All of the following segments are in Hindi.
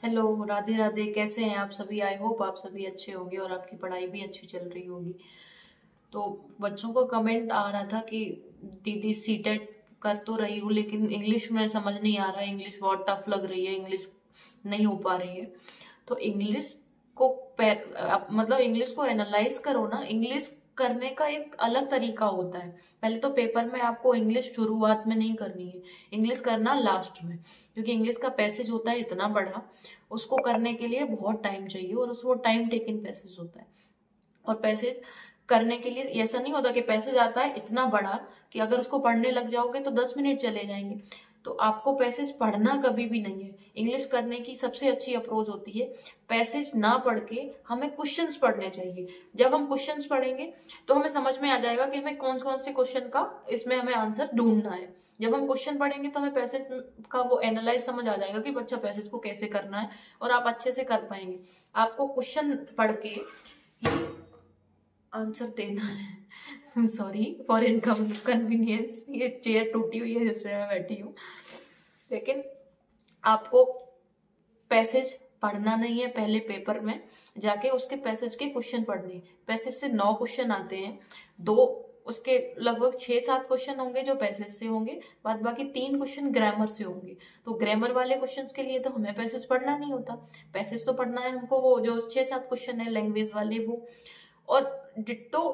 हेलो, राधे राधे। कैसे हैं आप सभी? आई होप आप सभी अच्छे होंगे और आपकी पढ़ाई भी अच्छी चल रही होगी। तो बच्चों का कमेंट आ रहा था कि दीदी सीटेट कर तो रही हूँ लेकिन इंग्लिश में समझ नहीं आ रहा है, इंग्लिश बहुत टफ लग रही है, इंग्लिश नहीं हो पा रही है। तो इंग्लिश को मतलब इंग्लिश को एनालाइज करो ना। इंग्लिश करने का एक अलग तरीका होता है। पहले तो पेपर में आपको इंग्लिश शुरुआत में नहीं करनी है, इंग्लिश करना लास्ट में, क्योंकि इंग्लिश का पैसेज होता है इतना बड़ा, उसको करने के लिए बहुत टाइम चाहिए और उसको टाइम टेकिंग पैसेज होता है। और पैसेज करने के लिए ऐसा नहीं होता कि पैसेज आता है इतना बड़ा कि अगर उसको पढ़ने लग जाओगे तो 10 मिनट चले जाएंगे। तो आपको पैसेज पढ़ना कभी भी नहीं है। इंग्लिश करने की सबसे अच्छी अप्रोच होती है पैसेज ना पढ़ के हमें क्वेश्चंस पढ़ने चाहिए। जब हम क्वेश्चंस पढ़ेंगे तो हमें समझ में आ जाएगा कि हमें कौन कौन से क्वेश्चन का इसमें हमें आंसर ढूंढना है। जब हम क्वेश्चन पढ़ेंगे तो हमें पैसेज का वो एनालाइज समझ आ जाएगा कि बच्चा पैसेज को कैसे करना है और आप अच्छे से कर पाएंगे। आपको क्वेश्चन पढ़ के ही आंसर देना है। सॉरी फॉर इनकन्वीनियंस, ये चेयर टूटी हुई है जिसमें मैं बैठी हूँ। लेकिन आपको पैसेज पढ़ना नहीं है, पहले पेपर में जाके उसके पैसेज के क्वेश्चन पढ़ने। पैसेज से 9 क्वेश्चन आते हैं, दो उसके लगभग 6-7 क्वेश्चन होंगे जो पैसेज से होंगे, बाद बाकी 3 क्वेश्चन ग्रामर से होंगे। तो ग्रामर वाले क्वेश्चंस के लिए तो हमें पैसेज पढ़ना नहीं होता, पैसेज तो पढ़ना है हमको वो जो 6-7 क्वेश्चन है लैंग्वेज वाले वो। और डिट्टो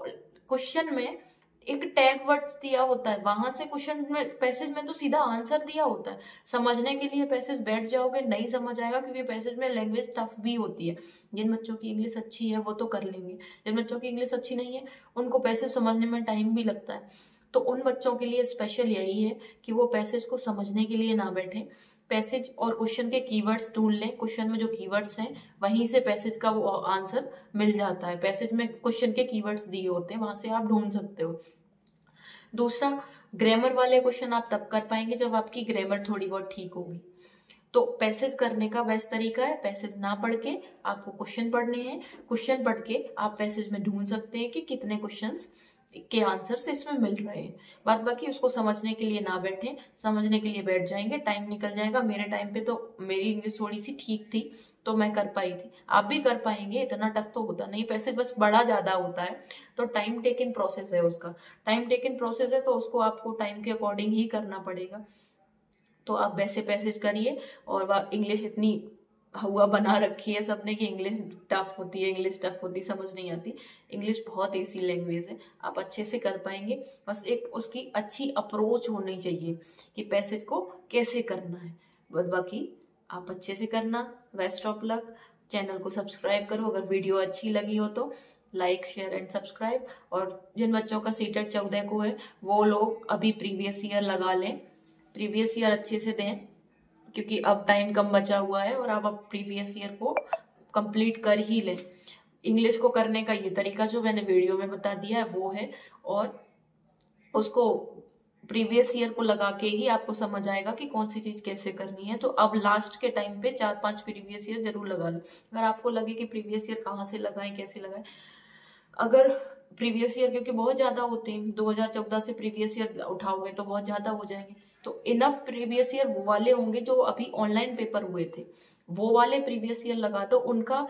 क्वेश्चन में एक टैग वर्ड्स दिया होता है, वहां से क्वेश्चन में पैसेज में तो सीधा आंसर दिया होता है। समझने के लिए पैसेज बैठ जाओगे नहीं समझ आएगा, क्योंकि पैसेज में लैंग्वेज टफ भी होती है। जिन बच्चों की इंग्लिश अच्छी है वो तो कर लेंगे, जिन बच्चों की इंग्लिश अच्छी नहीं है उनको पैसेज समझने में टाइम भी लगता है। तो उन बच्चों के लिए स्पेशल यही है कि वो पैसेज को समझने के लिए ना बैठे, पैसेज और क्वेश्चन के कीवर्ड्स ढूंढ लें। क्वेश्चन में जो कीवर्ड्स हैं वहीं से पैसेज का वो आंसर मिल जाता है। पैसेज में क्वेश्चन के कीवर्ड्स दिए होते हैं, वहां से आप ढूंढ सकते हो। दूसरा, ग्रामर वाले क्वेश्चन आप तब कर पाएंगे जब आपकी ग्रामर थोड़ी बहुत ठीक होगी। तो पैसेज करने का बेस्ट तरीका है पैसेज ना पढ़ के आपको क्वेश्चन पढ़ने हैं। क्वेश्चन पढ़ के आप पैसेज में ढूंढ सकते हैं कि कितने क्वेश्चंस के आंसर्स इसमें मिल रहे हैं। बात बाकी उसको समझने के लिए ना बैठे, समझने के लिए बैठ जाएंगे टाइम निकल जाएगा। मेरे टाइम पे तो मेरी इंग्लिश थोड़ी सी ठीक थी तो मैं कर पाई थी, आप भी कर पाएंगे, इतना टफ तो होता नहीं। पैसेज बस बड़ा ज्यादा होता है तो टाइम टेकिंग प्रोसेस है उसका, टाइम टेकिंग प्रोसेस है तो उसको आपको टाइम के अकॉर्डिंग ही करना पड़ेगा। तो आप वैसे पैसेज करिए। और इंग्लिश इतनी हुआ बना रखी है सबने कि इंग्लिश टफ होती है, इंग्लिश टफ होती, समझ नहीं आती। इंग्लिश बहुत ईजी लैंग्वेज है, आप अच्छे से कर पाएंगे। बस एक उसकी अच्छी अप्रोच होनी चाहिए कि पैसेज को कैसे करना है। बाकी आप अच्छे से करना। Best of luck. चैनल को सब्सक्राइब करो, अगर वीडियो अच्छी लगी हो तो लाइक शेयर एंड सब्सक्राइब। और जिन बच्चों का सीटेट 14 को है वो लोग अभी प्रीवियस ईयर लगा लें, प्रीवियस ईयर अच्छे से दें, क्योंकि अब टाइम कम बचा हुआ है और आप अब प्रीवियस ईयर को कंप्लीट कर ही लें। इंग्लिश को करने का ये तरीका जो मैंने वीडियो में बता दिया है वो है, और उसको प्रीवियस ईयर को लगा के ही आपको समझ आएगा कि कौन सी चीज कैसे करनी है। तो अब लास्ट के टाइम पे 4-5 प्रीवियस ईयर जरूर लगा लो। अगर आपको लगे कि प्रीवियस ईयर कहाँ से लगाएं कैसे लगाएं, अगर प्रीवियस ईयर क्योंकि बहुत ज्यादा होते हैं, 2014 से प्रीवियस ईयर उठाओगे तो बहुत ज्यादा हो जाएंगे। तो इनफ प्रीवियस ईयर वो वाले होंगे जो अभी ऑनलाइन पेपर हुए थे, वो वाले प्रीवियस ईयर लगा दो, उनका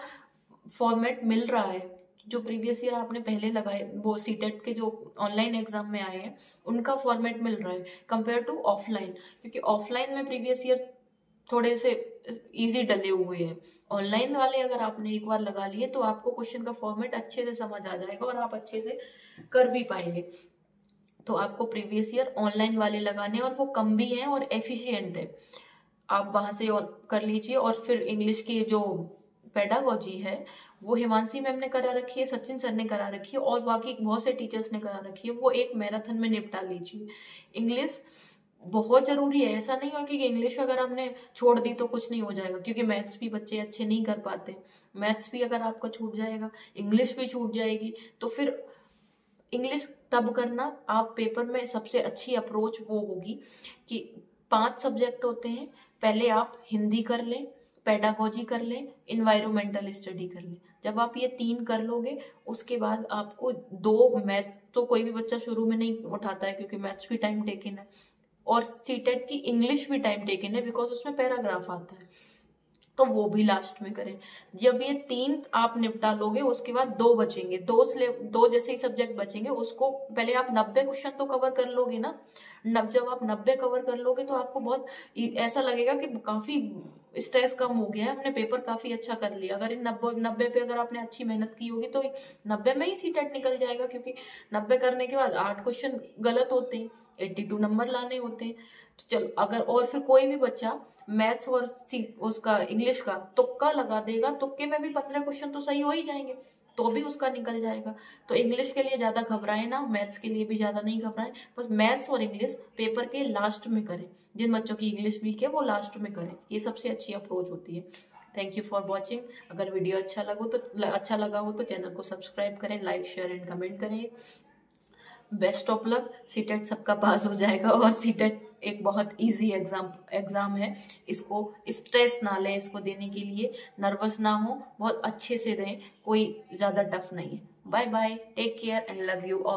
फॉर्मेट मिल रहा है। जो प्रीवियस ईयर आपने पहले लगाए वो सीटेट के जो ऑनलाइन एग्जाम में आए हैं उनका फॉर्मेट मिल रहा है कंपेयर टू ऑफलाइन, क्योंकि ऑफलाइन में प्रीवियस ईयर थोड़े से इजी डले हुए हैं। ऑनलाइन वाले अगर आपने एक बार लगा लिए तो आपको क्वेश्चन का फॉर्मेट अच्छे से समझ आ जाएगा और आप अच्छे से कर भी पाएंगे। तो आपको प्रीवियस ईयर ऑनलाइन वाले लगाने, और वो कम भी हैं और एफिशिएंट है, आप वहां से कर लीजिए। और फिर इंग्लिश की जो पेडागोजी है वो हिमांशी मैम ने करा रखी है, सचिन सर ने करा रखी है और बाकी बहुत से टीचर्स ने करा रखी है, वो एक मैराथन में निपटा लीजिए। इंग्लिश बहुत जरूरी है, ऐसा नहीं हो कि इंग्लिश अगर हमने छोड़ दी तो कुछ नहीं हो जाएगा, क्योंकि मैथ्स भी बच्चे अच्छे नहीं कर पाते। मैथ्स भी अगर आपका छूट जाएगा, इंग्लिश भी छूट जाएगी, तो फिर इंग्लिश तब करना आप पेपर में सबसे अच्छी अप्रोच वो होगी कि 5 सब्जेक्ट होते हैं, पहले आप हिंदी कर लें, पेडागोजी कर लें, इन्वायरमेंटल स्टडी कर लें। जब आप ये 3 कर लोगे उसके बाद आपको 2 मैथ तो कोई भी बच्चा शुरू में नहीं उठाता है क्योंकि मैथ्स भी टाइम टेकिंग है, और सीटेट की इंग्लिश भी टाइम टेकिंग है बिकॉज उसमें पैराग्राफ आता है। तो वो भी लास्ट में करें। जब ये 3 आप निपटा लोगे उसके बाद 2 बचेंगे, 2 जैसे ही सब्जेक्ट बचेंगे उसको पहले आप 90 क्वेश्चन तो कवर कर लोगे ना। जब आप 90 कवर कर लोगे तो आपको बहुत ऐसा लगेगा कि काफी स्ट्रेस कम हो गया है, हमने पेपर काफी अच्छा कर लिया। अगर इन 90 पे अगर आपने अच्छी मेहनत की होगी तो 90 में ही सीटेट निकल जाएगा, क्योंकि 90 करने के बाद 8 क्वेश्चन गलत होते हैं, 82 नंबर लाने होते हैं। तो चलो, अगर और फिर कोई भी बच्चा मैथ्स और उसका इंग्लिश का तुक्का लगा देगा, तुक्के में भी 15 क्वेश्चन तो सही हो ही जाएंगे, तो भी उसका निकल जाएगा। तो इंग्लिश के लिए ज्यादा घबराए ना, मैथ्स के लिए भी ज्यादा नहीं घबराए, बस मैथ्स और इंग्लिश पेपर के लास्ट में करें। जिन बच्चों की इंग्लिश वीक है वो लास्ट में करें, ये सबसे अच्छी अप्रोच होती है। Thank you for watching. अगर वीडियो अच्छा लगा हो तो चैनल को सब्सक्राइब करें, लाइक शेयर एंड कमेंट करें। Best of luck. सीटेट सबका पास हो जाएगा, और सीटेट एक बहुत इजी एग्जाम है। इसको स्ट्रेस ना लें, इसको देने के लिए नर्वस ना हो, बहुत अच्छे से दें, कोई ज्यादा टफ नहीं है। Bye bye, take care and love you all.